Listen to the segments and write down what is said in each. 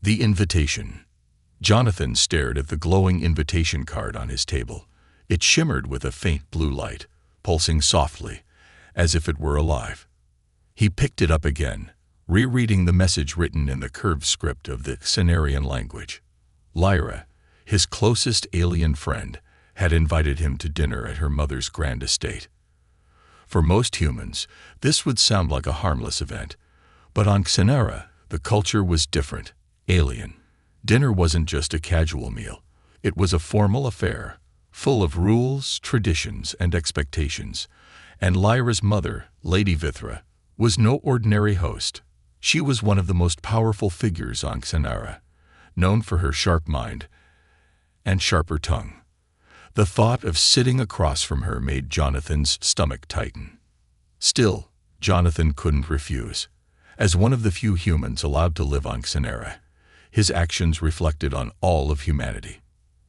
The invitation. Jonathan stared at the glowing invitation card on his table. It shimmered with a faint blue light, pulsing softly, as if it were alive. He picked it up again, rereading the message written in the curved script of the Cenarian language. Lyra, his closest alien friend, had invited him to dinner at her mother's grand estate. For most humans, this would sound like a harmless event, but on Xenera, the culture was different, alien. Dinner wasn't just a casual meal. It was a formal affair, full of rules, traditions, and expectations. And Lyra's mother, Lady Vithra, was no ordinary host. She was one of the most powerful figures on Xenera, known for her sharp mind and sharper tongue. The thought of sitting across from her made Jonathan's stomach tighten. Still, Jonathan couldn't refuse. As one of the few humans allowed to live on Xenera, his actions reflected on all of humanity.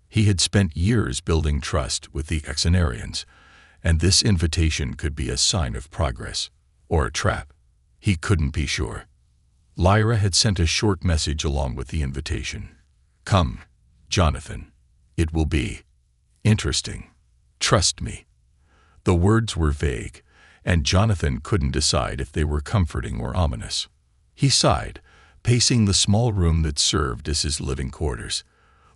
He had spent years building trust with the Xenarians, and this invitation could be a sign of progress, or a trap. He couldn't be sure. Lyra had sent a short message along with the invitation. "Come, Jonathan. It will be interesting. Trust me." The words were vague, and Jonathan couldn't decide if they were comforting or ominous. He sighed, pacing the small room that served as his living quarters.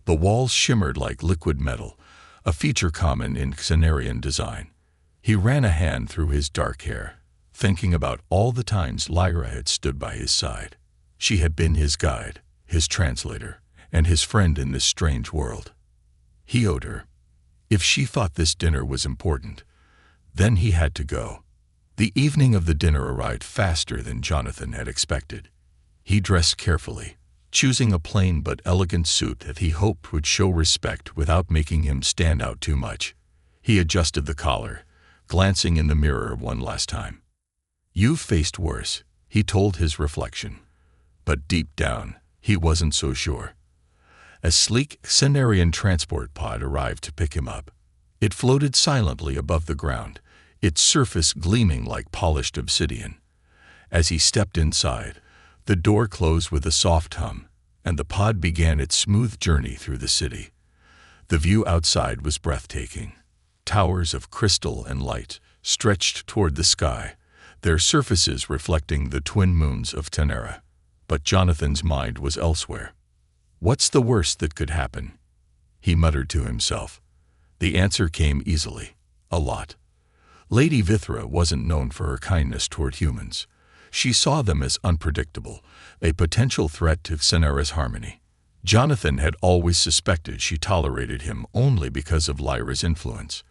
The walls shimmered like liquid metal, a feature common in Xenarian design. He ran a hand through his dark hair, thinking about all the times Lyra had stood by his side. She had been his guide, his translator, and his friend in this strange world. He owed her. If she thought this dinner was important, then he had to go. The evening of the dinner arrived faster than Jonathan had expected. He dressed carefully, choosing a plain but elegant suit that he hoped would show respect without making him stand out too much. He adjusted the collar, glancing in the mirror one last time. "You've faced worse," he told his reflection. But deep down, he wasn't so sure. A sleek Cenarian transport pod arrived to pick him up. It floated silently above the ground, its surface gleaming like polished obsidian. As he stepped inside, the door closed with a soft hum, and the pod began its smooth journey through the city. The view outside was breathtaking. Towers of crystal and light stretched toward the sky, their surfaces reflecting the twin moons of Tenera. But Jonathan's mind was elsewhere. "What's the worst that could happen?" he muttered to himself. The answer came easily. A lot. Lady Vithra wasn't known for her kindness toward humans. She saw them as unpredictable, a potential threat to Xenera's harmony. Jonathan had always suspected she tolerated him only because of Lyra's influence.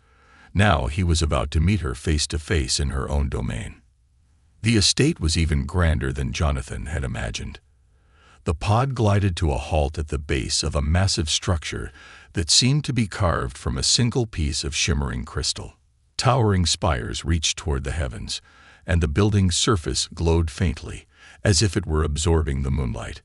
Now he was about to meet her face to face in her own domain. The estate was even grander than Jonathan had imagined. The pod glided to a halt at the base of a massive structure that seemed to be carved from a single piece of shimmering crystal. Towering spires reached toward the heavens, and the building's surface glowed faintly, as if it were absorbing the moonlight.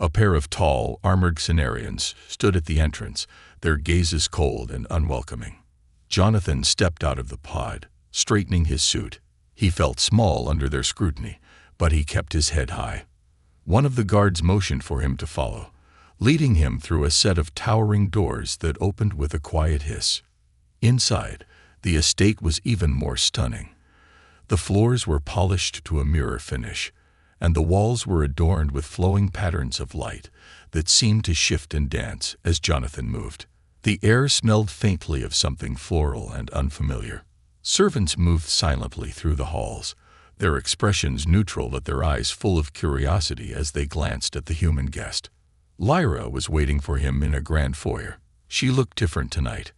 A pair of tall, armored Cenarians stood at the entrance, their gazes cold and unwelcoming. Jonathan stepped out of the pod, straightening his suit. He felt small under their scrutiny, but he kept his head high. One of the guards motioned for him to follow, leading him through a set of towering doors that opened with a quiet hiss. Inside, the estate was even more stunning. The floors were polished to a mirror finish, and the walls were adorned with flowing patterns of light that seemed to shift and dance as Jonathan moved. The air smelled faintly of something floral and unfamiliar. Servants moved silently through the halls, their expressions neutral but their eyes full of curiosity as they glanced at the human guest. Lyra was waiting for him in a grand foyer. She looked different tonight,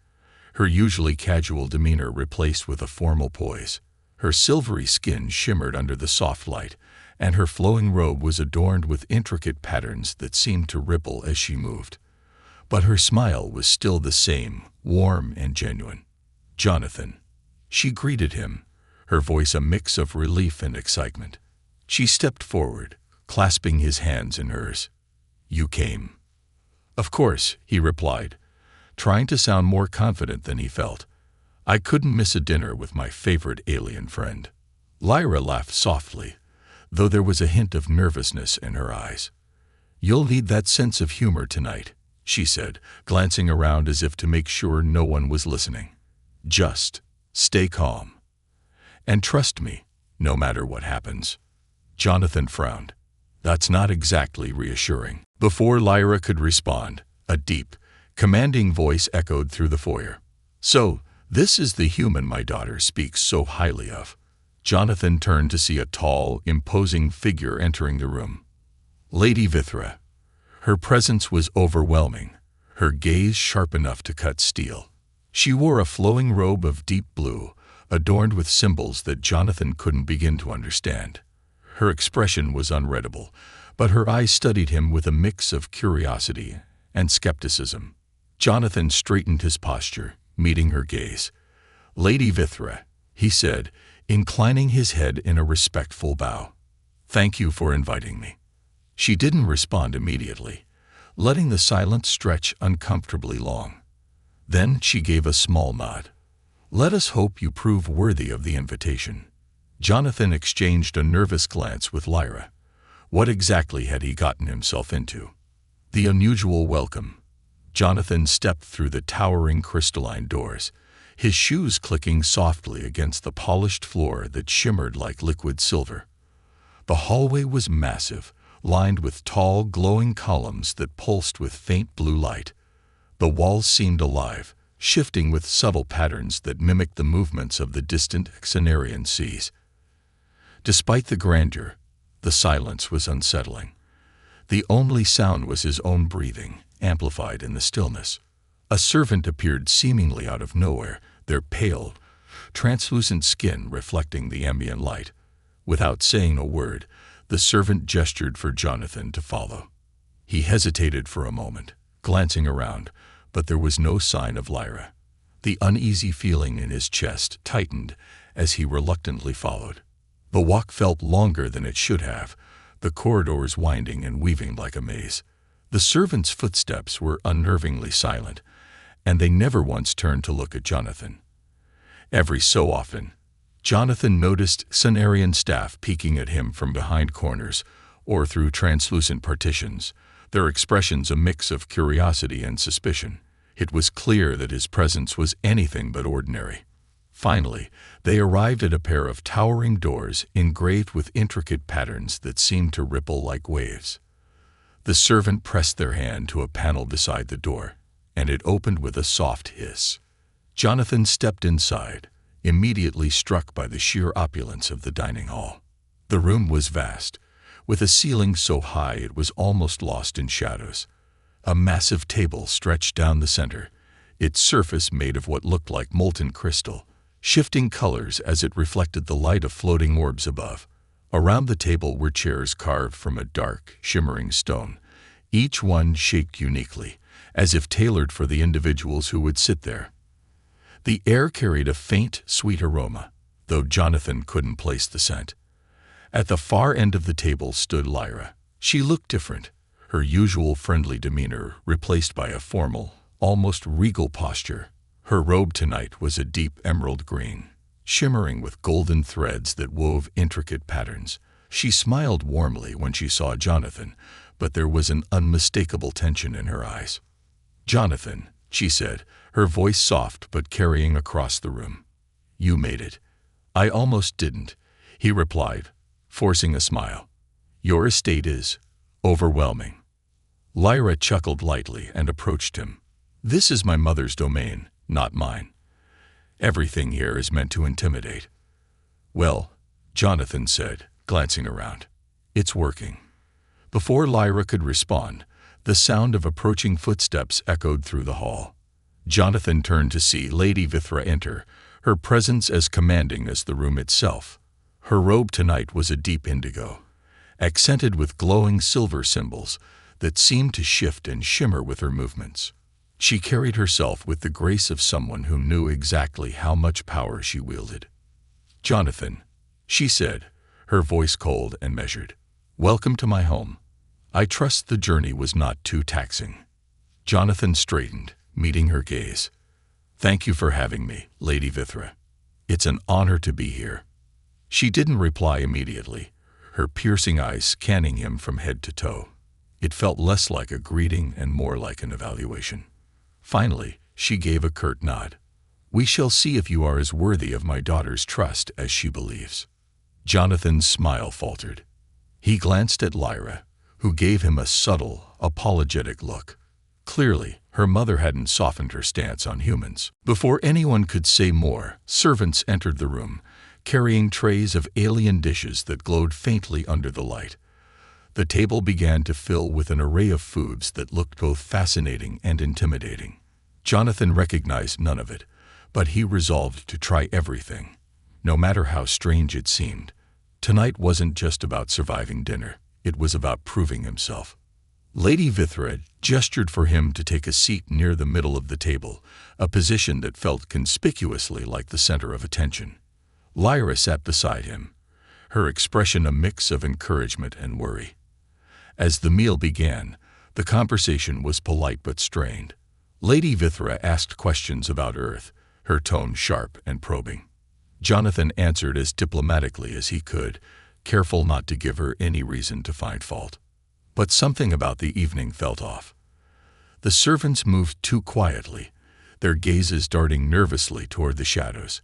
her usually casual demeanor replaced with a formal poise. Her silvery skin shimmered under the soft light, and her flowing robe was adorned with intricate patterns that seemed to ripple as she moved. But her smile was still the same, warm and genuine. "Jonathan." She greeted him, her voice a mix of relief and excitement. She stepped forward, clasping his hands in hers. "You came." "Of course," he replied, trying to sound more confident than he felt. "I couldn't miss a dinner with my favorite alien friend." Lyra laughed softly, though there was a hint of nervousness in her eyes. "You'll need that sense of humor tonight," she said, glancing around as if to make sure no one was listening. "Just stay calm. And trust me, no matter what happens." Jonathan frowned. That's not exactly reassuring. Before Lyra could respond, a deep, commanding voice echoed through the foyer. "So, this is the human my daughter speaks so highly of." Jonathan turned to see a tall, imposing figure entering the room. Lady Vithra. Her presence was overwhelming, her gaze sharp enough to cut steel. She wore a flowing robe of deep blue, adorned with symbols that Jonathan couldn't begin to understand. Her expression was unreadable, but her eyes studied him with a mix of curiosity and skepticism. Jonathan straightened his posture, meeting her gaze. "Lady Vithra," he said, inclining his head in a respectful bow. "Thank you for inviting me." She didn't respond immediately, letting the silence stretch uncomfortably long. Then she gave a small nod. "Let us hope you prove worthy of the invitation." Jonathan exchanged a nervous glance with Lyra. What exactly had he gotten himself into? The unusual welcome. Jonathan stepped through the towering crystalline doors, his shoes clicking softly against the polished floor that shimmered like liquid silver. The hallway was massive, lined with tall, glowing columns that pulsed with faint blue light. The walls seemed alive, shifting with subtle patterns that mimicked the movements of the distant Xenarian seas. Despite the grandeur, the silence was unsettling. The only sound was his own breathing, amplified in the stillness. A servant appeared seemingly out of nowhere, their pale, translucent skin reflecting the ambient light. Without saying a word, the servant gestured for Jonathan to follow. He hesitated for a moment, glancing around, but there was no sign of Lyra. The uneasy feeling in his chest tightened as he reluctantly followed. The walk felt longer than it should have, the corridors winding and weaving like a maze. The servant's footsteps were unnervingly silent, and they never once turned to look at Jonathan. Every so often, Jonathan noticed Xenarian staff peeking at him from behind corners or through translucent partitions, their expressions a mix of curiosity and suspicion. It was clear that his presence was anything but ordinary. Finally, they arrived at a pair of towering doors engraved with intricate patterns that seemed to ripple like waves. The servant pressed their hand to a panel beside the door, and it opened with a soft hiss. Jonathan stepped inside, immediately struck by the sheer opulence of the dining hall. The room was vast, with a ceiling so high it was almost lost in shadows. A massive table stretched down the center, its surface made of what looked like molten crystal, shifting colors as it reflected the light of floating orbs above. Around the table were chairs carved from a dark, shimmering stone, each one shaped uniquely, as if tailored for the individuals who would sit there. The air carried a faint, sweet aroma, though Jonathan couldn't place the scent. At the far end of the table stood Lyra. She looked different, her usual friendly demeanor replaced by a formal, almost regal posture. Her robe tonight was a deep emerald green, shimmering with golden threads that wove intricate patterns. She smiled warmly when she saw Jonathan, but there was an unmistakable tension in her eyes. "Jonathan," she said, her voice soft but carrying across the room. "You made it." "I almost didn't," he replied, forcing a smile. "Your estate is overwhelming." Lyra chuckled lightly and approached him. "This is my mother's domain, not mine. Everything here is meant to intimidate." "Well," Jonathan said, glancing around, "it's working." Before Lyra could respond, the sound of approaching footsteps echoed through the hall. Jonathan turned to see Lady Vithra enter, her presence as commanding as the room itself. Her robe tonight was a deep indigo, accented with glowing silver symbols that seemed to shift and shimmer with her movements. She carried herself with the grace of someone who knew exactly how much power she wielded. "Jonathan," she said, her voice cold and measured, "welcome to my home. I trust the journey was not too taxing." Jonathan straightened, meeting her gaze. "Thank you for having me, Lady Vithra. It's an honor to be here." She didn't reply immediately, her piercing eyes scanning him from head to toe. It felt less like a greeting and more like an evaluation. Finally, she gave a curt nod. "We shall see if you are as worthy of my daughter's trust as she believes." Jonathan's smile faltered. He glanced at Lyra, who gave him a subtle, apologetic look. Clearly, her mother hadn't softened her stance on humans. Before anyone could say more, servants entered the room, carrying trays of alien dishes that glowed faintly under the light. The table began to fill with an array of foods that looked both fascinating and intimidating. Jonathan recognized none of it, but he resolved to try everything, no matter how strange it seemed. Tonight wasn't just about surviving dinner, it was about proving himself. Lady Vithra gestured for him to take a seat near the middle of the table, a position that felt conspicuously like the center of attention. Lyra sat beside him, her expression a mix of encouragement and worry. As the meal began, the conversation was polite but strained. Lady Vithra asked questions about Earth, her tone sharp and probing. Jonathan answered as diplomatically as he could, careful not to give her any reason to find fault. But something about the evening felt off. The servants moved too quietly, their gazes darting nervously toward the shadows.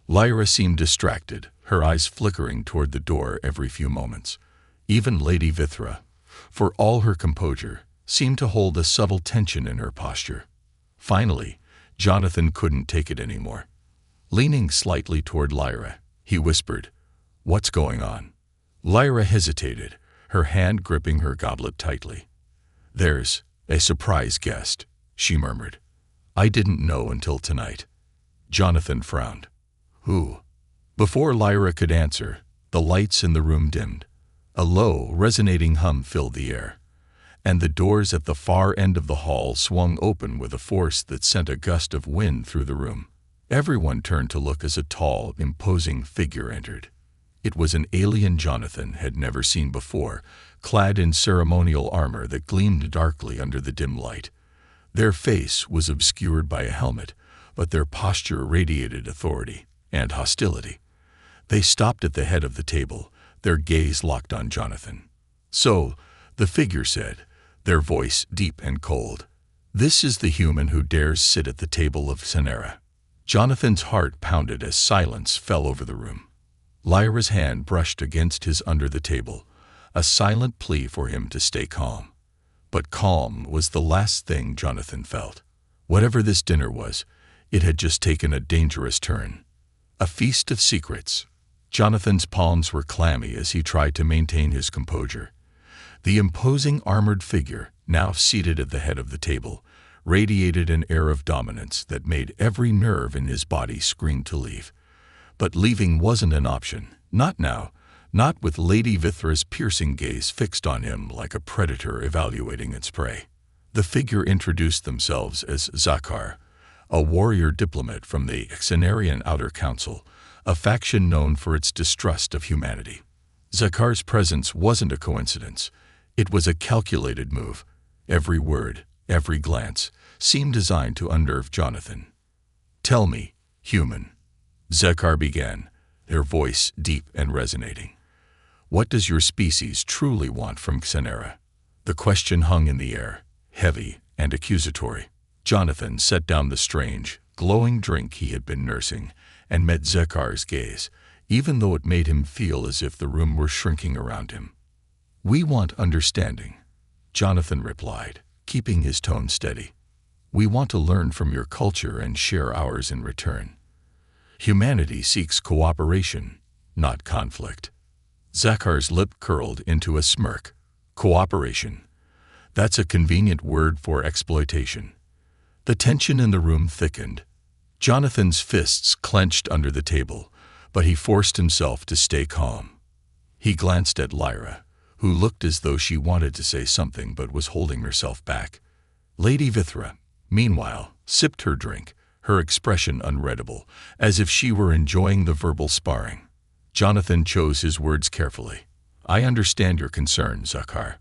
Lyra seemed distracted, her eyes flickering toward the door every few moments. Even Lady Vithra, for all her composure, seemed to hold a subtle tension in her posture. Finally, Jonathan couldn't take it anymore. Leaning slightly toward Lyra, he whispered, "What's going on?" Lyra hesitated, her hand gripping her goblet tightly. "There's a surprise guest," she murmured. "I didn't know until tonight." Jonathan frowned. "Who?" Before Lyra could answer, the lights in the room dimmed. A low, resonating hum filled the air, and the doors at the far end of the hall swung open with a force that sent a gust of wind through the room. Everyone turned to look as a tall, imposing figure entered. It was an alien Jonathan had never seen before, clad in ceremonial armor that gleamed darkly under the dim light. Their face was obscured by a helmet, but their posture radiated authority and hostility. They stopped at the head of the table, their gaze locked on Jonathan. "So," the figure said, their voice deep and cold, "this is the human who dares sit at the table of Sinister." Jonathan's heart pounded as silence fell over the room. Lyra's hand brushed against his under the table, a silent plea for him to stay calm. But calm was the last thing Jonathan felt. Whatever this dinner was, it had just taken a dangerous turn. A feast of secrets. Jonathan's palms were clammy as he tried to maintain his composure. The imposing armored figure, now seated at the head of the table, radiated an air of dominance that made every nerve in his body scream to leave. But leaving wasn't an option, not now, not with Lady Vithra's piercing gaze fixed on him like a predator evaluating its prey. The figure introduced themselves as Zakar, a warrior diplomat from the Xenarian Outer Council, a faction known for its distrust of humanity. Zakar's presence wasn't a coincidence. It was a calculated move. Every word, every glance, seemed designed to unnerve Jonathan. "Tell me, human," Zakar began, their voice deep and resonating. "What does your species truly want from Xenera?" The question hung in the air, heavy and accusatory. Jonathan set down the strange, glowing drink he had been nursing and met Zakar's gaze, even though it made him feel as if the room were shrinking around him. "We want understanding," Jonathan replied, keeping his tone steady. "We want to learn from your culture and share ours in return. Humanity seeks cooperation, not conflict." Zakar's lip curled into a smirk. "Cooperation. That's a convenient word for exploitation." The tension in the room thickened. Jonathan's fists clenched under the table, but he forced himself to stay calm. He glanced at Lyra, who looked as though she wanted to say something but was holding herself back. Lady Vithra, meanwhile, sipped her drink, her expression unreadable, as if she were enjoying the verbal sparring. Jonathan chose his words carefully. "I understand your concern, Zakar.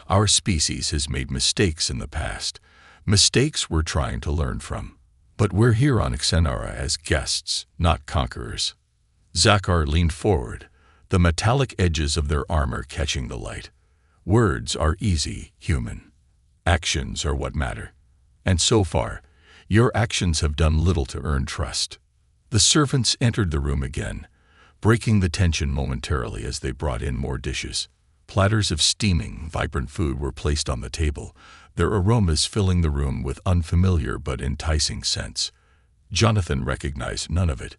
Our species has made mistakes in the past, mistakes we're trying to learn from. But we're here on Xenara as guests, not conquerors." Zakar leaned forward, the metallic edges of their armor catching the light. Words are easy, human. Actions are what matter. And so far, your actions have done little to earn trust. The servants entered the room again, breaking the tension momentarily as they brought in more dishes. Platters of steaming, vibrant food were placed on the table, their aromas filling the room with unfamiliar but enticing scents. Jonathan recognized none of it.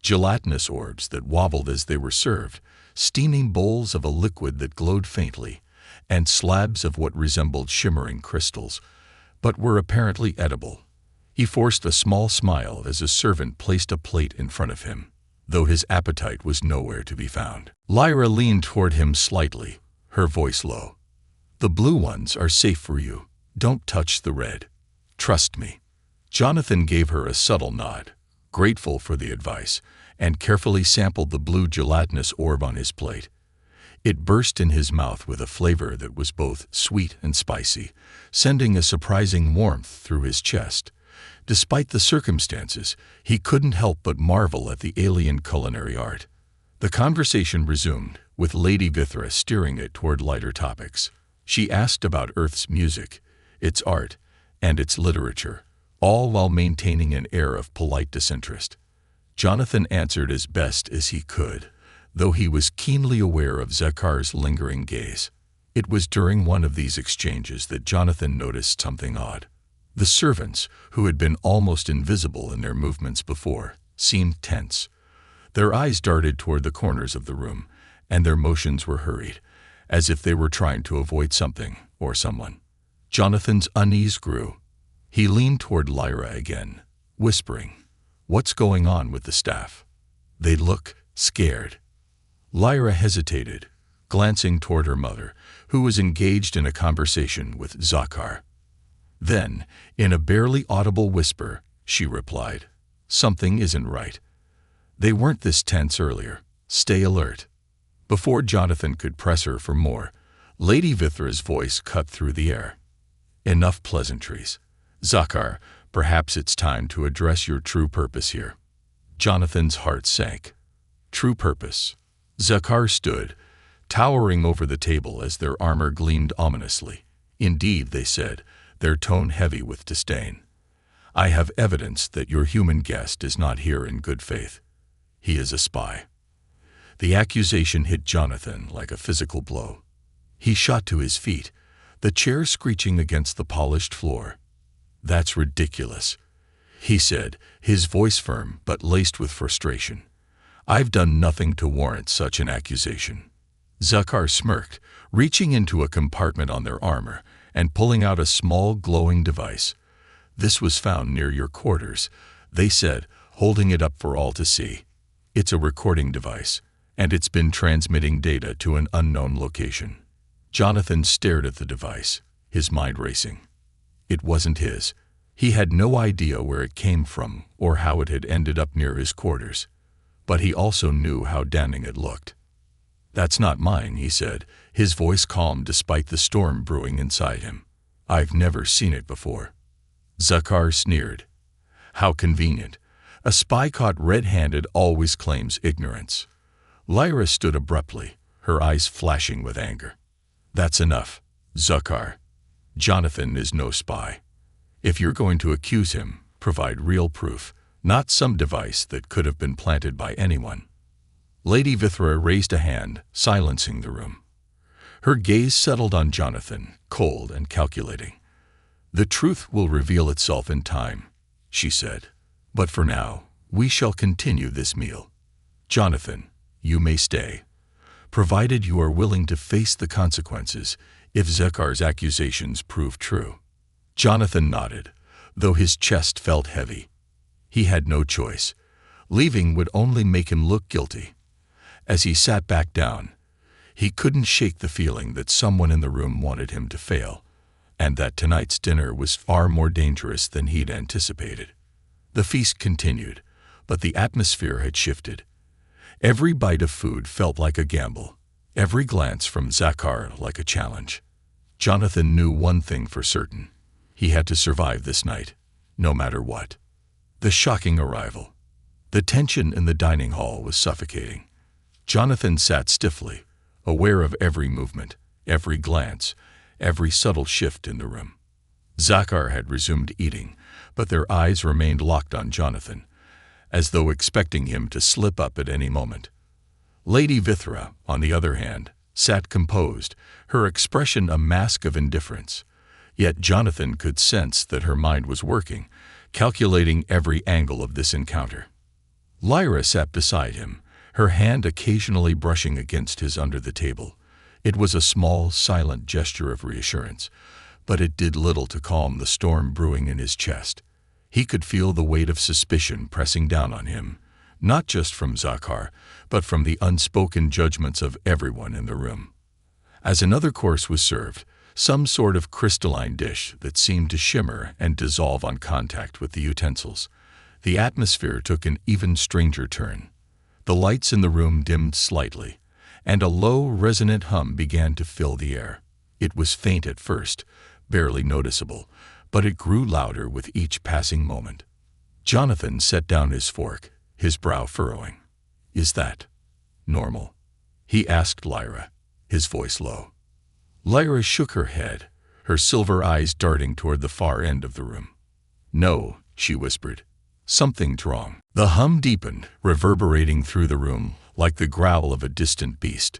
Gelatinous orbs that wobbled as they were served, steaming bowls of a liquid that glowed faintly, and slabs of what resembled shimmering crystals, but were apparently edible. He forced a small smile as a servant placed a plate in front of him, though his appetite was nowhere to be found. Lyra leaned toward him slightly, her voice low. "The blue ones are safe for you. Don't touch the red. Trust me." Jonathan gave her a subtle nod, grateful for the advice, and carefully sampled the blue gelatinous orb on his plate. It burst in his mouth with a flavor that was both sweet and spicy, sending a surprising warmth through his chest. Despite the circumstances, he couldn't help but marvel at the alien culinary art. The conversation resumed, with Lady Vithra steering it toward lighter topics. She asked about Earth's music, its art, and its literature, all while maintaining an air of polite disinterest. Jonathan answered as best as he could, though he was keenly aware of Zakar's lingering gaze. It was during one of these exchanges that Jonathan noticed something odd. The servants, who had been almost invisible in their movements before, seemed tense. Their eyes darted toward the corners of the room, and their motions were hurried, as if they were trying to avoid something or someone. Jonathan's unease grew. He leaned toward Lyra again, whispering, "What's going on with the staff? They look scared." Lyra hesitated, glancing toward her mother, who was engaged in a conversation with Zakar. Then, in a barely audible whisper, she replied, "Something isn't right. They weren't this tense earlier. Stay alert." Before Jonathan could press her for more, Lady Vithra's voice cut through the air. "Enough pleasantries. Zakar, perhaps it's time to address your true purpose here." Jonathan's heart sank. True purpose. Zakar stood, towering over the table as their armor gleamed ominously. "Indeed," they said, their tone heavy with disdain. "I have evidence that your human guest is not here in good faith. He is a spy." The accusation hit Jonathan like a physical blow. He shot to his feet, the chair screeching against the polished floor. "That's ridiculous," he said, his voice firm but laced with frustration. "I've done nothing to warrant such an accusation." Zakar smirked, reaching into a compartment on their armor and pulling out a small glowing device. "This was found near your quarters," they said, holding it up for all to see. "It's a recording device, and it's been transmitting data to an unknown location." Jonathan stared at the device, his mind racing. It wasn't his. He had no idea where it came from or how it had ended up near his quarters. But he also knew how damning it looked. "That's not mine," he said, his voice calm despite the storm brewing inside him. "I've never seen it before." Zakar sneered. "How convenient. A spy caught red-handed always claims ignorance." Lyra stood abruptly, her eyes flashing with anger. "That's enough, Zakar. Jonathan is no spy. If you're going to accuse him, provide real proof, not some device that could have been planted by anyone." Lady Vithra raised a hand, silencing the room. Her gaze settled on Jonathan, cold and calculating. "The truth will reveal itself in time," she said. "But for now, we shall continue this meal. Jonathan, you may stay, provided you are willing to face the consequences if Zakar's accusations prove true." Jonathan nodded, though his chest felt heavy. He had no choice. Leaving would only make him look guilty. As he sat back down, he couldn't shake the feeling that someone in the room wanted him to fail, and that tonight's dinner was far more dangerous than he'd anticipated. The feast continued, but the atmosphere had shifted. Every bite of food felt like a gamble, every glance from Zakar like a challenge. Jonathan knew one thing for certain. He had to survive this night, no matter what. The shocking arrival. The tension in the dining hall was suffocating. Jonathan sat stiffly, aware of every movement, every glance, every subtle shift in the room. Zakar had resumed eating, but their eyes remained locked on Jonathan, as though expecting him to slip up at any moment. Lady Vithra, on the other hand, sat composed, her expression a mask of indifference. Yet Jonathan could sense that her mind was working, calculating every angle of this encounter. Lyra sat beside him, her hand occasionally brushing against his under the table. It was a small, silent gesture of reassurance, but it did little to calm the storm brewing in his chest. He could feel the weight of suspicion pressing down on him, not just from Zakar, but from the unspoken judgments of everyone in the room. As another course was served, some sort of crystalline dish that seemed to shimmer and dissolve on contact with the utensils, the atmosphere took an even stranger turn. The lights in the room dimmed slightly, and a low, resonant hum began to fill the air. It was faint at first, barely noticeable, but it grew louder with each passing moment. Jonathan set down his fork, his brow furrowing. "Is that normal?" he asked Lyra, his voice low. Lyra shook her head, her silver eyes darting toward the far end of the room. "No," she whispered. "Something's wrong." The hum deepened, reverberating through the room like the growl of a distant beast.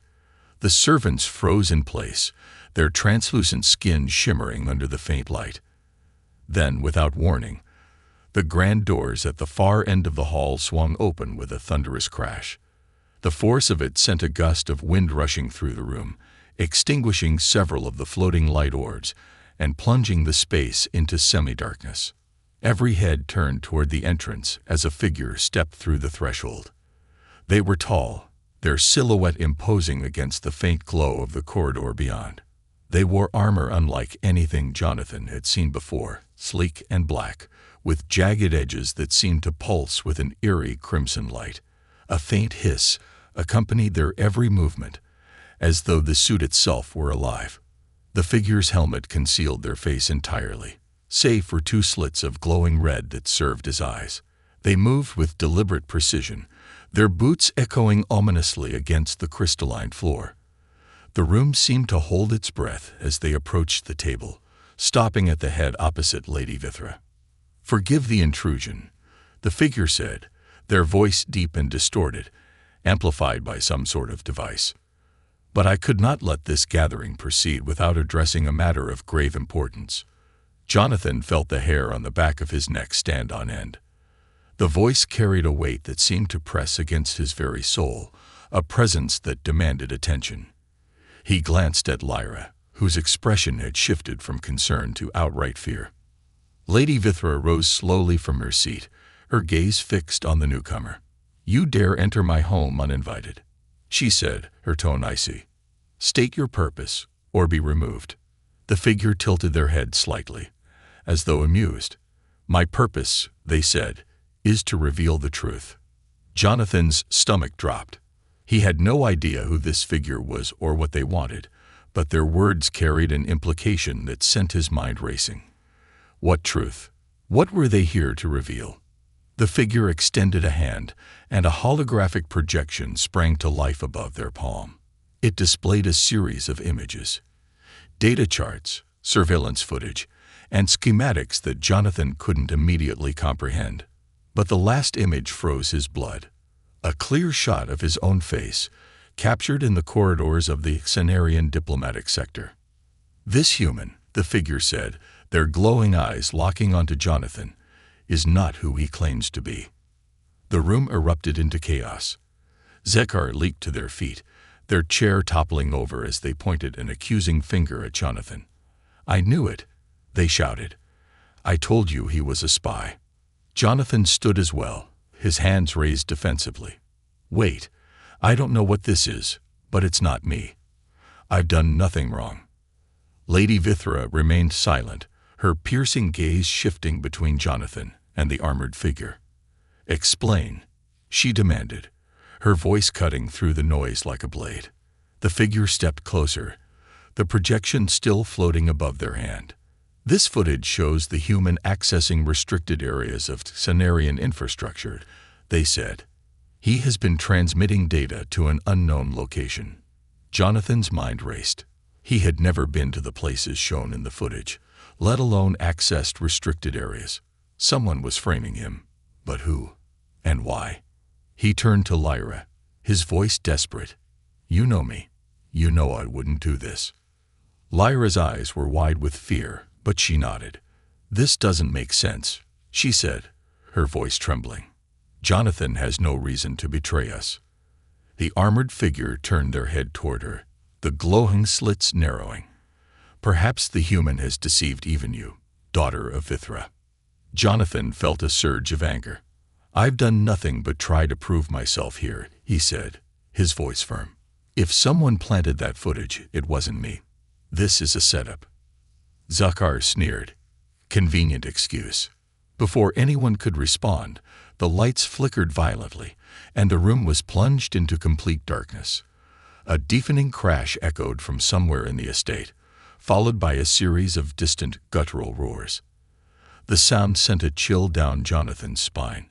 The servants froze in place, their translucent skin shimmering under the faint light. Then, without warning, the grand doors at the far end of the hall swung open with a thunderous crash. The force of it sent a gust of wind rushing through the room, extinguishing several of the floating light orbs and plunging the space into semi-darkness. Every head turned toward the entrance as a figure stepped through the threshold. They were tall, their silhouette imposing against the faint glow of the corridor beyond. They wore armor unlike anything Jonathan had seen before, sleek and black, with jagged edges that seemed to pulse with an eerie crimson light. A faint hiss accompanied their every movement, as though the suit itself were alive. The figure's helmet concealed their face entirely, save for two slits of glowing red that served as eyes. They moved with deliberate precision, their boots echoing ominously against the crystalline floor. The room seemed to hold its breath as they approached the table, stopping at the head opposite Lady Vithra. "Forgive the intrusion," the figure said, their voice deep and distorted, amplified by some sort of device. "But I could not let this gathering proceed without addressing a matter of grave importance." Jonathan felt the hair on the back of his neck stand on end. The voice carried a weight that seemed to press against his very soul, a presence that demanded attention. He glanced at Lyra, whose expression had shifted from concern to outright fear. Lady Vithra rose slowly from her seat, her gaze fixed on the newcomer. "You dare enter my home uninvited," she said, her tone icy. "State your purpose, or be removed." The figure tilted their head slightly, as though amused. "My purpose," they said, "is to reveal the truth." Jonathan's stomach dropped. He had no idea who this figure was or what they wanted, but their words carried an implication that sent his mind racing. What truth? What were they here to reveal? The figure extended a hand, and a holographic projection sprang to life above their palm. It displayed a series of images, data charts, surveillance footage, and schematics that Jonathan couldn't immediately comprehend. But the last image froze his blood. A clear shot of his own face, captured in the corridors of the Cenarian diplomatic sector. "This human," the figure said, their glowing eyes locking onto Jonathan, "is not who he claims to be." The room erupted into chaos. Zekar leaped to their feet, their chair toppling over as they pointed an accusing finger at Jonathan. "I knew it," they shouted. "I told you he was a spy." Jonathan stood as well, his hands raised defensively. "Wait, I don't know what this is, but it's not me. I've done nothing wrong." Lady Vithra remained silent, her piercing gaze shifting between Jonathan and the armored figure. "Explain," she demanded, her voice cutting through the noise like a blade. The figure stepped closer, the projection still floating above their hand. "This footage shows the human accessing restricted areas of Cenarian infrastructure," they said. "He has been transmitting data to an unknown location." Jonathan's mind raced. He had never been to the places shown in the footage, let alone accessed restricted areas. Someone was framing him. But who? And why? He turned to Lyra, his voice desperate. "You know me. You know I wouldn't do this." Lyra's eyes were wide with fear, but she nodded. "This doesn't make sense," she said, her voice trembling. "Jonathan has no reason to betray us." The armored figure turned their head toward her, the glowing slits narrowing. "Perhaps the human has deceived even you, daughter of Vithra." Jonathan felt a surge of anger. "I've done nothing but try to prove myself here," he said, his voice firm. "If someone planted that footage, it wasn't me. This is a setup." Zakar sneered. Convenient excuse. Before anyone could respond, the lights flickered violently, and the room was plunged into complete darkness. A deafening crash echoed from somewhere in the estate, followed by a series of distant guttural roars. The sound sent a chill down Jonathan's spine.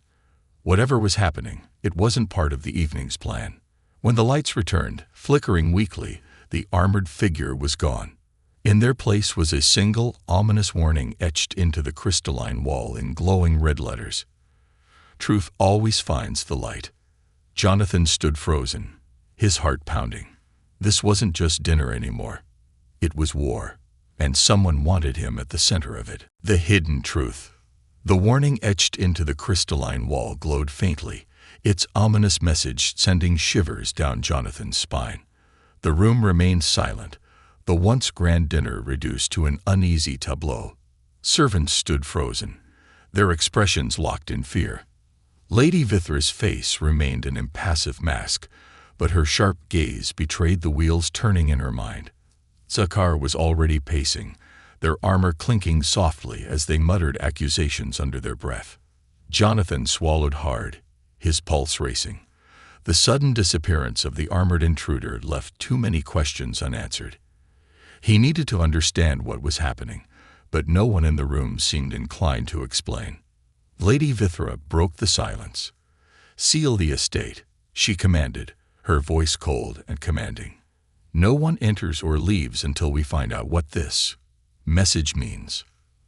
Whatever was happening, it wasn't part of the evening's plan. When the lights returned, flickering weakly, the armored figure was gone. In their place was a single, ominous warning etched into the crystalline wall in glowing red letters. "Truth always finds the light." Jonathan stood frozen, his heart pounding. This wasn't just dinner anymore. It was war, and someone wanted him at the center of it. The hidden truth. The warning etched into the crystalline wall glowed faintly, its ominous message sending shivers down Jonathan's spine. The room remained silent, the once grand dinner reduced to an uneasy tableau. Servants stood frozen, their expressions locked in fear. Lady Vithra's face remained an impassive mask, but her sharp gaze betrayed the wheels turning in her mind. Zakar was already pacing, their armor clinking softly as they muttered accusations under their breath. Jonathan swallowed hard, his pulse racing. The sudden disappearance of the armored intruder left too many questions unanswered. He needed to understand what was happening, but no one in the room seemed inclined to explain. Lady Vithra broke the silence. "Seal the estate," she commanded, her voice cold and commanding. "No one enters or leaves until we find out what this message means."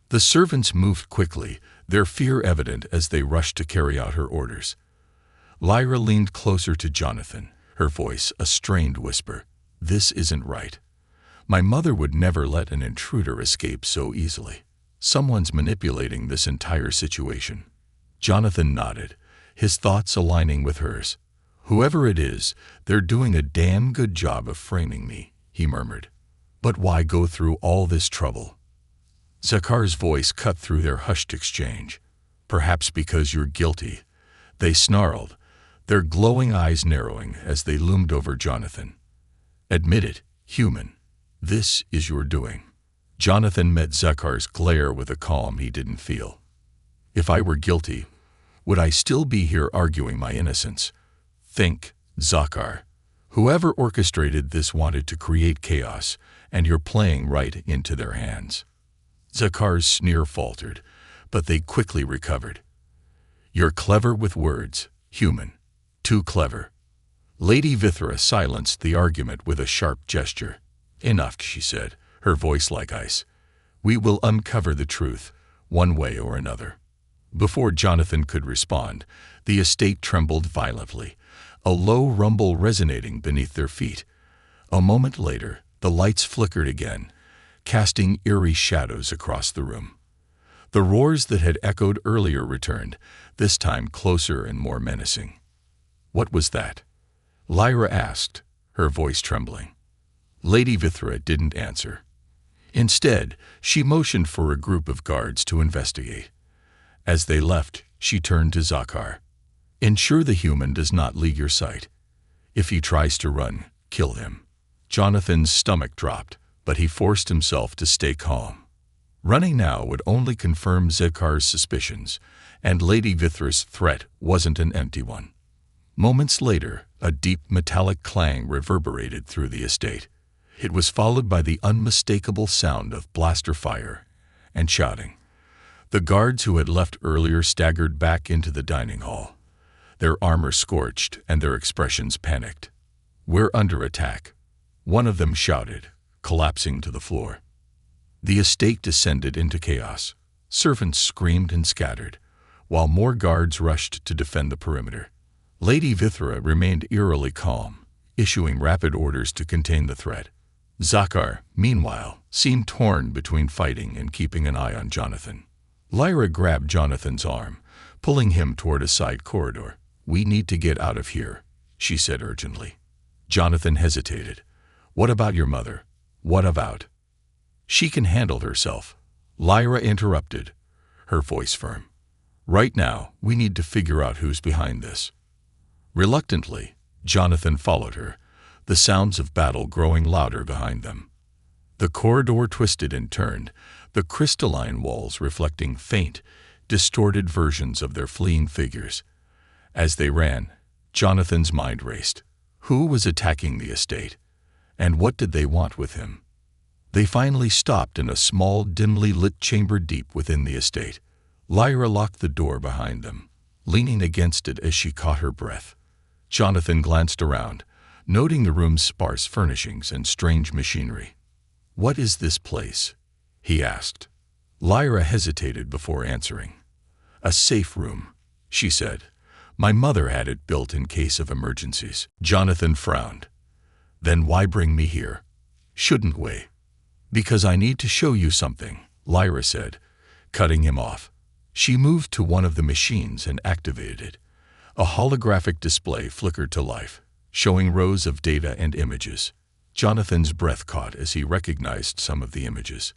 The servants moved quickly, their fear evident as they rushed to carry out her orders. Lyra leaned closer to Jonathan, her voice a strained whisper. "This isn't right. My mother would never let an intruder escape so easily. Someone's manipulating this entire situation." Jonathan nodded, his thoughts aligning with hers. "Whoever it is, they're doing a damn good job of framing me," he murmured. "But why go through all this trouble?" Zakar's voice cut through their hushed exchange. "Perhaps because you're guilty," they snarled, their glowing eyes narrowing as they loomed over Jonathan. "Admit it, human. This is your doing." Jonathan met Zakar's glare with a calm he didn't feel. "If I were guilty, would I still be here arguing my innocence? Think, Zakar. Whoever orchestrated this wanted to create chaos, and you're playing right into their hands." Zakar's sneer faltered, but they quickly recovered. "You're clever with words, human. Too clever." Lady Vithra silenced the argument with a sharp gesture. "Enough," she said, her voice like ice. "We will uncover the truth, one way or another." Before Jonathan could respond, the estate trembled violently, a low rumble resonating beneath their feet. A moment later, the lights flickered again, casting eerie shadows across the room. The roars that had echoed earlier returned, this time closer and more menacing. "What was that?" Lyra asked, her voice trembling. Lady Vithra didn't answer. Instead, she motioned for a group of guards to investigate. As they left, she turned to Zakar. "Ensure the human does not leave your sight. If he tries to run, kill him." Jonathan's stomach dropped, but he forced himself to stay calm. Running now would only confirm Zakar's suspicions, and Lady Vithra's threat wasn't an empty one. Moments later, a deep metallic clang reverberated through the estate. It was followed by the unmistakable sound of blaster fire and shouting. The guards who had left earlier staggered back into the dining hall, their armor scorched and their expressions panicked. "We're under attack," one of them shouted, collapsing to the floor. The estate descended into chaos. Servants screamed and scattered, while more guards rushed to defend the perimeter. Lady Vithra remained eerily calm, issuing rapid orders to contain the threat. Zakar, meanwhile, seemed torn between fighting and keeping an eye on Jonathan. Lyra grabbed Jonathan's arm, pulling him toward a side corridor. "We need to get out of here," she said urgently. Jonathan hesitated. "What about your mother? What about?" "She can handle herself," Lyra interrupted, her voice firm. "Right now, we need to figure out who's behind this." Reluctantly, Jonathan followed her, the sounds of battle growing louder behind them. The corridor twisted and turned, the crystalline walls reflecting faint, distorted versions of their fleeing figures. As they ran, Jonathan's mind raced. Who was attacking the estate? And what did they want with him? They finally stopped in a small, dimly lit chamber deep within the estate. Lyra locked the door behind them, leaning against it as she caught her breath. Jonathan glanced around, noting the room's sparse furnishings and strange machinery. "What is this place?" he asked. Lyra hesitated before answering. "A safe room," she said. "My mother had it built in case of emergencies." Jonathan frowned. "Then why bring me here?" "Shouldn't we?" "Because I need to show you something," Lyra said, cutting him off. She moved to one of the machines and activated it. A holographic display flickered to life, showing rows of data and images. Jonathan's breath caught as he recognized some of the images.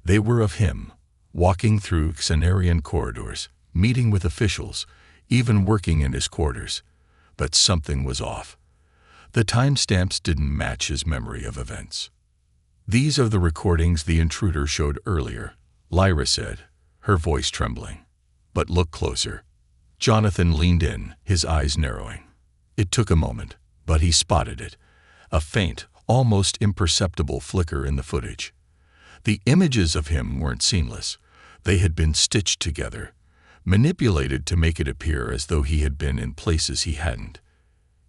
They were of him, walking through Xenarian corridors, meeting with officials, even working in his quarters. But something was off. The timestamps didn't match his memory of events. "These are the recordings the intruder showed earlier," Lyra said, her voice trembling. "But look closer." Jonathan leaned in, his eyes narrowing. It took a moment, but he spotted it, a faint, almost imperceptible flicker in the footage. The images of him weren't seamless. They had been stitched together, manipulated to make it appear as though he had been in places he hadn't.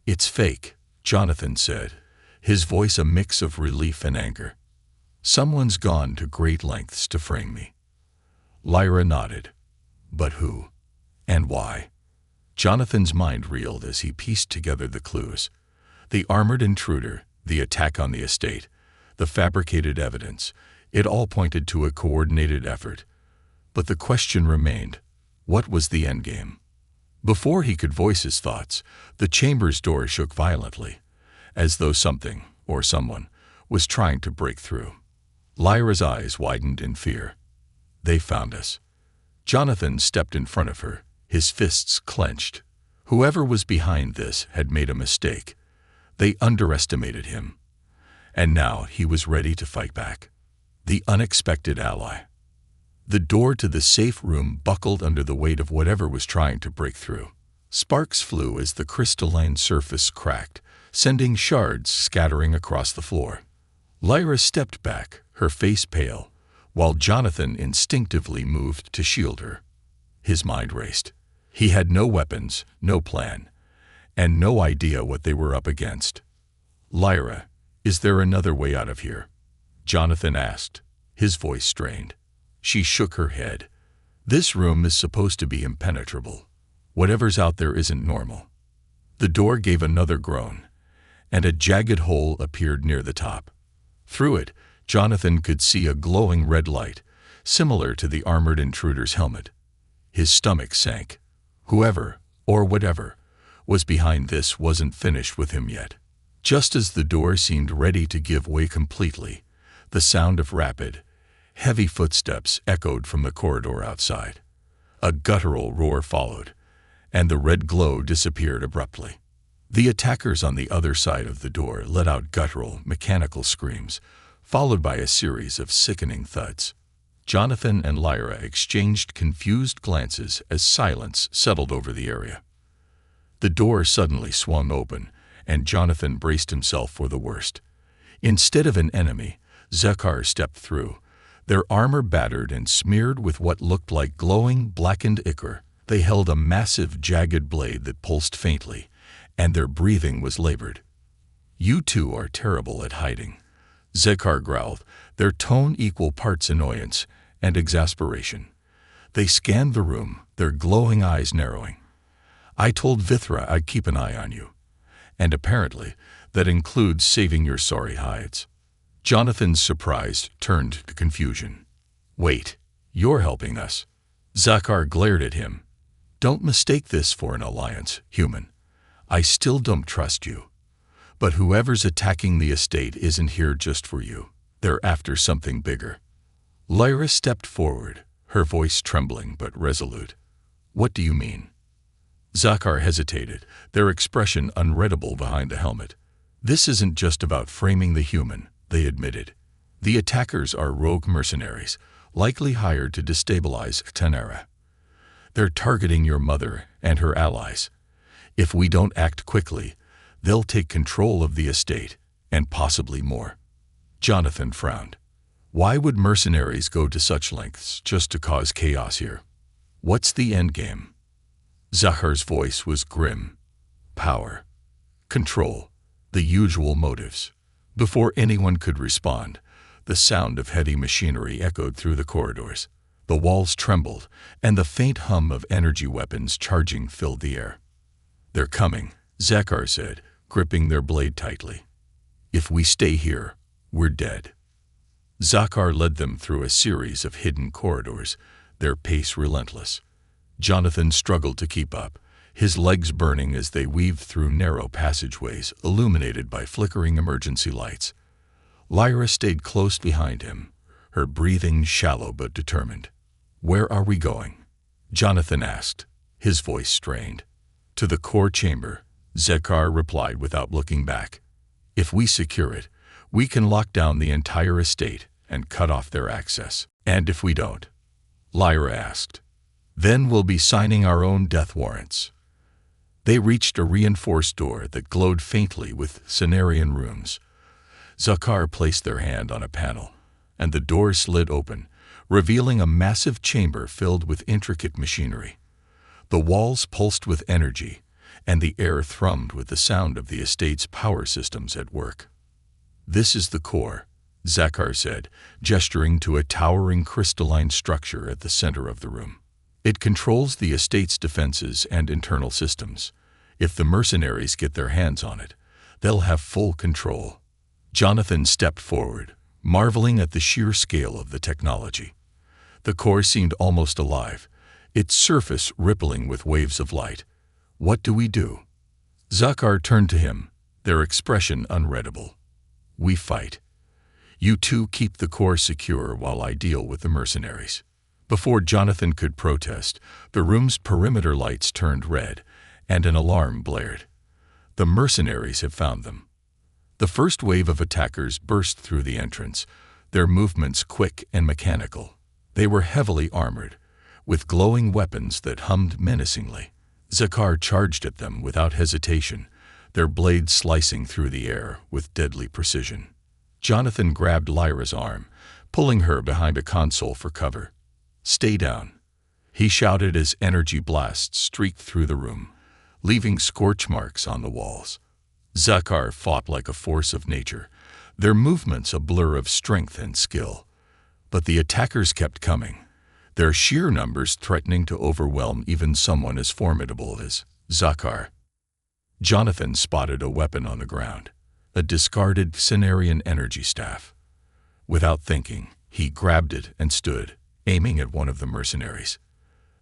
"It's fake," Jonathan said, his voice a mix of relief and anger. "Someone's gone to great lengths to frame me." Lyra nodded. But who? And why? Jonathan's mind reeled as he pieced together the clues. The armored intruder, the attack on the estate, the fabricated evidence, it all pointed to a coordinated effort. But the question remained, what was the endgame? Before he could voice his thoughts, the chamber's door shook violently, as though something, or someone, was trying to break through. Lyra's eyes widened in fear. "They found us." Jonathan stepped in front of her, his fists clenched. Whoever was behind this had made a mistake. They underestimated him. And now he was ready to fight back. The unexpected ally. The door to the safe room buckled under the weight of whatever was trying to break through. Sparks flew as the crystalline surface cracked, sending shards scattering across the floor. Lyra stepped back, her face pale, while Jonathan instinctively moved to shield her. His mind raced. He had no weapons, no plan, and no idea what they were up against. "Lyra, is there another way out of here?" Jonathan asked, his voice strained. She shook her head. "This room is supposed to be impenetrable. Whatever's out there isn't normal." The door gave another groan, and a jagged hole appeared near the top. Through it, Jonathan could see a glowing red light, similar to the armored intruder's helmet. His stomach sank. Whoever, or whatever, was behind this wasn't finished with him yet. Just as the door seemed ready to give way completely, the sound of rapid, heavy footsteps echoed from the corridor outside. A guttural roar followed, and the red glow disappeared abruptly. The attackers on the other side of the door let out guttural, mechanical screams, followed by a series of sickening thuds. Jonathan and Lyra exchanged confused glances as silence settled over the area. The door suddenly swung open, and Jonathan braced himself for the worst. Instead of an enemy, Zakar stepped through, their armor battered and smeared with what looked like glowing, blackened ichor. They held a massive, jagged blade that pulsed faintly, and their breathing was labored. "You two are terrible at hiding," Zekar growled, their tone equal parts annoyance and exasperation. They scanned the room, their glowing eyes narrowing. I told Vithra I'd keep an eye on you. And apparently, that includes saving your sorry hides. Jonathan's surprise turned to confusion. Wait, you're helping us? Zakar glared at him. Don't mistake this for an alliance, human. I still don't trust you. But whoever's attacking the estate isn't here just for you. They're after something bigger. Lyra stepped forward, her voice trembling but resolute. What do you mean? Zakar hesitated, their expression unreadable behind the helmet. This isn't just about framing the human, they admitted. The attackers are rogue mercenaries, likely hired to destabilize Tenera. They're targeting your mother and her allies. If we don't act quickly, they'll take control of the estate, and possibly more. Jonathan frowned. Why would mercenaries go to such lengths just to cause chaos here? What's the endgame? Zakar's voice was grim. Power. Control. The usual motives. Before anyone could respond, the sound of heavy machinery echoed through the corridors. The walls trembled, and the faint hum of energy weapons charging filled the air. They're coming, Zakar said, gripping their blade tightly. If we stay here, we're dead. Zakar led them through a series of hidden corridors, their pace relentless. Jonathan struggled to keep up, his legs burning as they weaved through narrow passageways illuminated by flickering emergency lights. Lyra stayed close behind him, her breathing shallow but determined. Where are we going? Jonathan asked, his voice strained. To the core chamber, Zekar replied without looking back. If we secure it, we can lock down the entire estate and cut off their access. And if we don't? Lyra asked. Then we'll be signing our own death warrants. They reached a reinforced door that glowed faintly with Cenarian runes. Zakar placed their hand on a panel, and the door slid open, revealing a massive chamber filled with intricate machinery. The walls pulsed with energy, and the air thrummed with the sound of the estate's power systems at work. This is the core, Zakar said, gesturing to a towering crystalline structure at the center of the room. It controls the estate's defenses and internal systems. If the mercenaries get their hands on it, they'll have full control. Jonathan stepped forward, marveling at the sheer scale of the technology. The core seemed almost alive, its surface rippling with waves of light. What do we do? Zakar turned to him, their expression unreadable. We fight. You two keep the core secure while I deal with the mercenaries. Before Jonathan could protest, the room's perimeter lights turned red, and an alarm blared. The mercenaries have found them. The first wave of attackers burst through the entrance, their movements quick and mechanical. They were heavily armored, with glowing weapons that hummed menacingly. Zakar charged at them without hesitation, their blades slicing through the air with deadly precision. Jonathan grabbed Lyra's arm, pulling her behind a console for cover. Stay down, he shouted as energy blasts streaked through the room, leaving scorch marks on the walls. Zakar fought like a force of nature, their movements a blur of strength and skill. But the attackers kept coming, their sheer numbers threatening to overwhelm even someone as formidable as Zakar. Jonathan spotted a weapon on the ground, a discarded Cenarian energy staff. Without thinking, he grabbed it and stood, aiming at one of the mercenaries.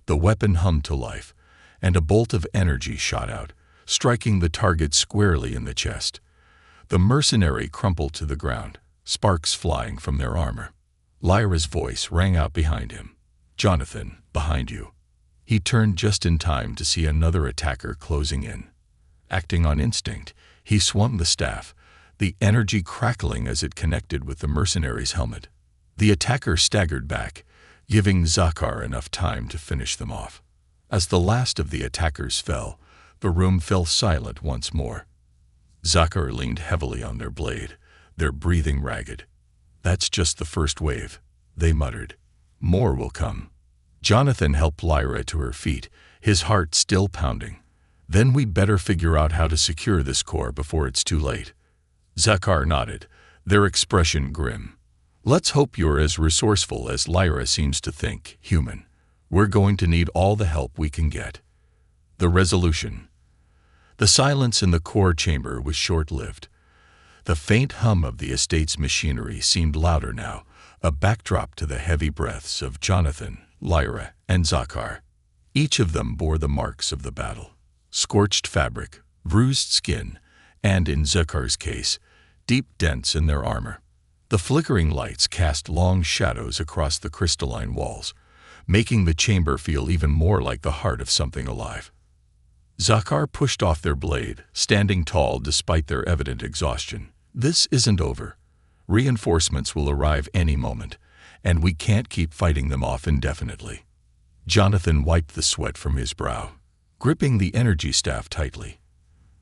The weapon hummed to life, and a bolt of energy shot out, striking the target squarely in the chest. The mercenary crumpled to the ground, sparks flying from their armor. Lyra's voice rang out behind him. Jonathan, behind you. He turned just in time to see another attacker closing in. Acting on instinct, he swung the staff, the energy crackling as it connected with the mercenary's helmet. The attacker staggered back, giving Zakar enough time to finish them off. As the last of the attackers fell, the room fell silent once more. Zakar leaned heavily on their blade, their breathing ragged. That's just the first wave, they muttered. More will come. Jonathan helped Lyra to her feet, his heart still pounding. Then we'd better figure out how to secure this core before it's too late. Zakar nodded, their expression grim. "Let's hope you're as resourceful as Lyra seems to think, human. We're going to need all the help we can get." The resolution. The silence in the core chamber was short-lived. The faint hum of the estate's machinery seemed louder now, a backdrop to the heavy breaths of Jonathan, Lyra, and Zakar. Each of them bore the marks of the battle. Scorched fabric, bruised skin, and, in Zakar's case, deep dents in their armor. The flickering lights cast long shadows across the crystalline walls, making the chamber feel even more like the heart of something alive. Zakar pushed off their blade, standing tall despite their evident exhaustion. "This isn't over. Reinforcements will arrive any moment, and we can't keep fighting them off indefinitely." Jonathan wiped the sweat from his brow, gripping the energy staff tightly.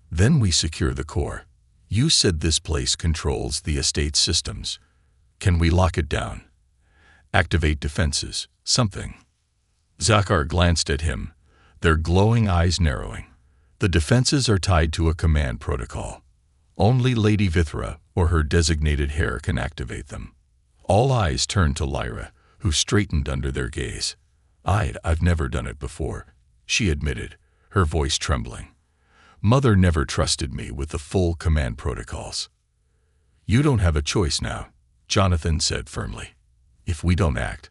"Then we secure the core. You said this place controls the estate's systems. Can we lock it down? Activate defenses, something?" Zakar glanced at him, their glowing eyes narrowing. "The defenses are tied to a command protocol. Only Lady Vithra or her designated heir can activate them." All eyes turned to Lyra, who straightened under their gaze. I've never done it before," she admitted, her voice trembling. "Mother never trusted me with the full command protocols." "You don't have a choice now," Jonathan said firmly. "If we don't act,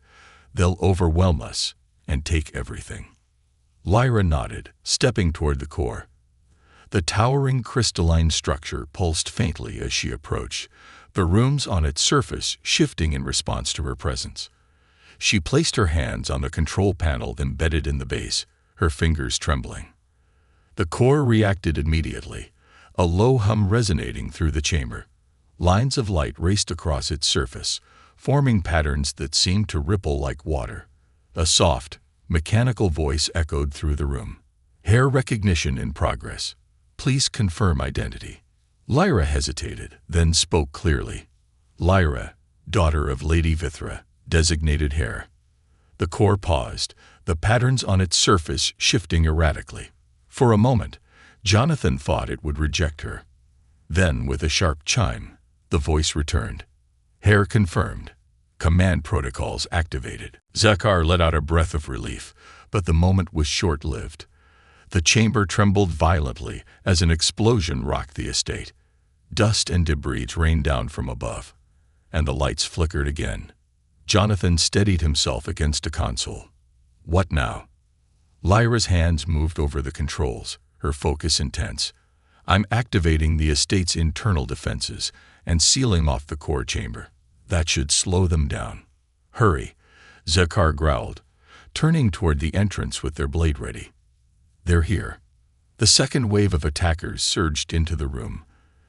they'll overwhelm us and take everything." Lyra nodded, stepping toward the core. The towering crystalline structure pulsed faintly as she approached, the rooms on its surface shifting in response to her presence. She placed her hands on the control panel embedded in the base, her fingers trembling. The core reacted immediately, a low hum resonating through the chamber. Lines of light raced across its surface, forming patterns that seemed to ripple like water. A soft, mechanical voice echoed through the room. "Hair recognition in progress. Please confirm identity." Lyra hesitated, then spoke clearly. "Lyra, daughter of Lady Vithra, designated heir." The core paused, the patterns on its surface shifting erratically. For a moment, Jonathan thought it would reject her. Then, with a sharp chime, the voice returned. "Heir confirmed. Command protocols activated." Zakar let out a breath of relief, but the moment was short-lived. The chamber trembled violently as an explosion rocked the estate. Dust and debris rained down from above, and the lights flickered again. Jonathan steadied himself against a console. "What now?" Lyra's hands moved over the controls, her focus intense. "I'm activating the estate's internal defenses and sealing off the core chamber. That should slow them down." "Hurry," Zakar growled, turning toward the entrance with their blade ready. "They're here." The second wave of attackers surged into the room,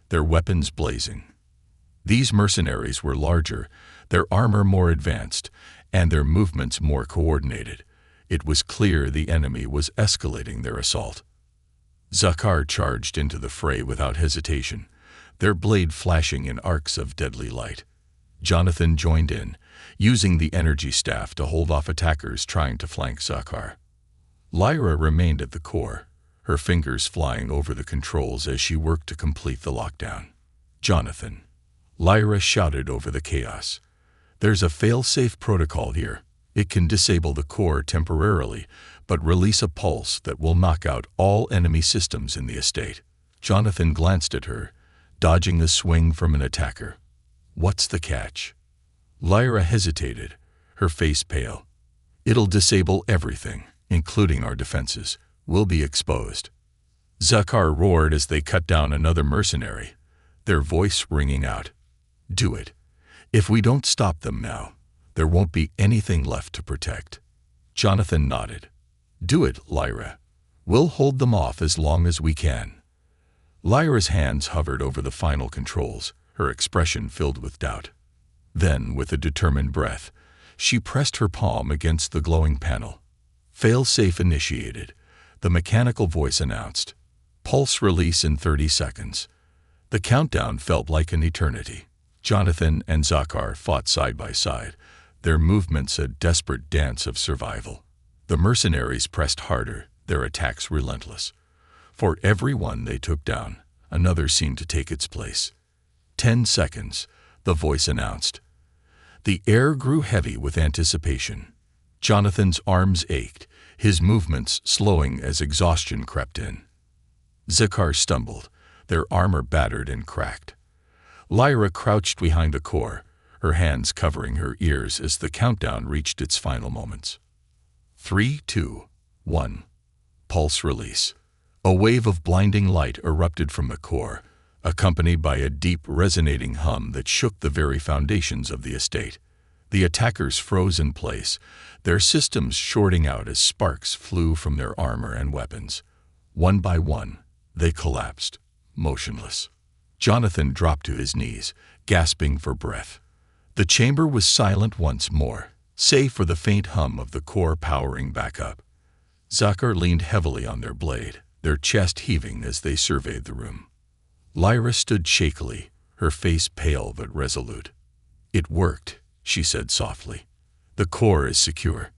their weapons blazing. These mercenaries were larger, their armor more advanced, and their movements more coordinated. It was clear the enemy was escalating their assault. Zakar charged into the fray without hesitation, their blade flashing in arcs of deadly light. Jonathan joined in, using the energy staff to hold off attackers trying to flank Zakar. Lyra remained at the core, her fingers flying over the controls as she worked to complete the lockdown. "Jonathan," Lyra shouted over the chaos, "there's a fail-safe protocol here. It can disable the core temporarily, but release a pulse that will knock out all enemy systems in the estate." Jonathan glanced at her, dodging a swing from an attacker. "What's the catch?" Lyra hesitated, her face pale. "It'll disable everything, including our defenses. We'll be exposed." Zakar roared as they cut down another mercenary, their voice ringing out. "Do it. If we don't stop them now, there won't be anything left to protect." Jonathan nodded. "Do it, Lyra. We'll hold them off as long as we can." Lyra's hands hovered over the final controls, her expression filled with doubt. Then, with a determined breath, she pressed her palm against the glowing panel. "Fail-safe initiated," the mechanical voice announced. "Pulse release in 30 seconds." The countdown felt like an eternity. Jonathan and Zakar fought side by side, their movements a desperate dance of survival. The mercenaries pressed harder, their attacks relentless. For every one they took down, another seemed to take its place. 10 seconds, the voice announced. The air grew heavy with anticipation. Jonathan's arms ached, his movements slowing as exhaustion crept in. Zakar stumbled, their armor battered and cracked. Lyra crouched behind the core, her hands covering her ears as the countdown reached its final moments. 3, 2, 1. Pulse release. A wave of blinding light erupted from the core, accompanied by a deep, resonating hum that shook the very foundations of the estate. The attackers froze in place, their systems shorting out as sparks flew from their armor and weapons. One by one, they collapsed, motionless. Jonathan dropped to his knees, gasping for breath. The chamber was silent once more, save for the faint hum of the core powering back up. Zakar leaned heavily on their blade, their chest heaving as they surveyed the room. Lyra stood shakily, her face pale but resolute. "It worked," she said softly. "The core is secure."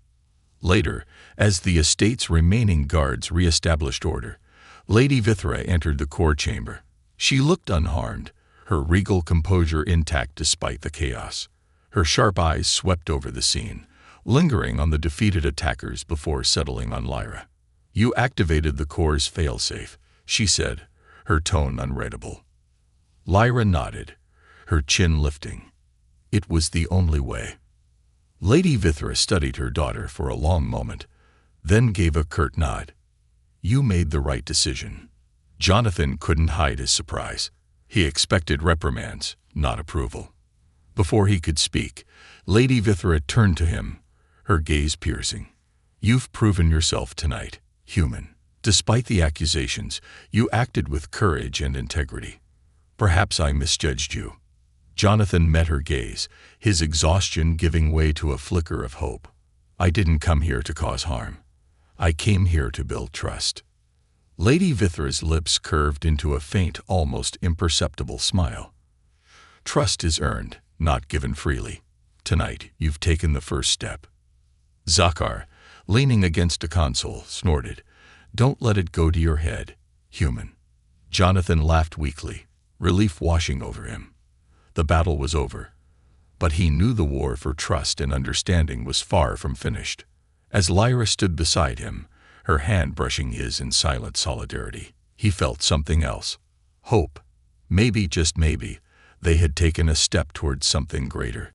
Later, as the estate's remaining guards re-established order, Lady Vithra entered the core chamber. She looked unharmed, her regal composure intact despite the chaos. Her sharp eyes swept over the scene, lingering on the defeated attackers before settling on Lyra. "You activated the core's failsafe," she said, her tone unreadable. Lyra nodded, her chin lifting. It was the only way. Lady Vithra studied her daughter for a long moment, then gave a curt nod. "You made the right decision." Jonathan couldn't hide his surprise. He expected reprimands, not approval. Before he could speak, Lady Vithra turned to him, her gaze piercing. "You've proven yourself tonight, human. Despite the accusations, you acted with courage and integrity. Perhaps I misjudged you." Jonathan met her gaze, his exhaustion giving way to a flicker of hope. "I didn't come here to cause harm. I came here to build trust." Lady Vithra's lips curved into a faint, almost imperceptible smile. "Trust is earned, not given freely. Tonight, you've taken the first step." Zakar, leaning against a console, snorted. "Don't let it go to your head, human." Jonathan laughed weakly, relief washing over him. The battle was over, but he knew the war for trust and understanding was far from finished. As Lyra stood beside him, her hand brushing his in silent solidarity, he felt something else. Hope. Maybe, just maybe, they had taken a step towards something greater.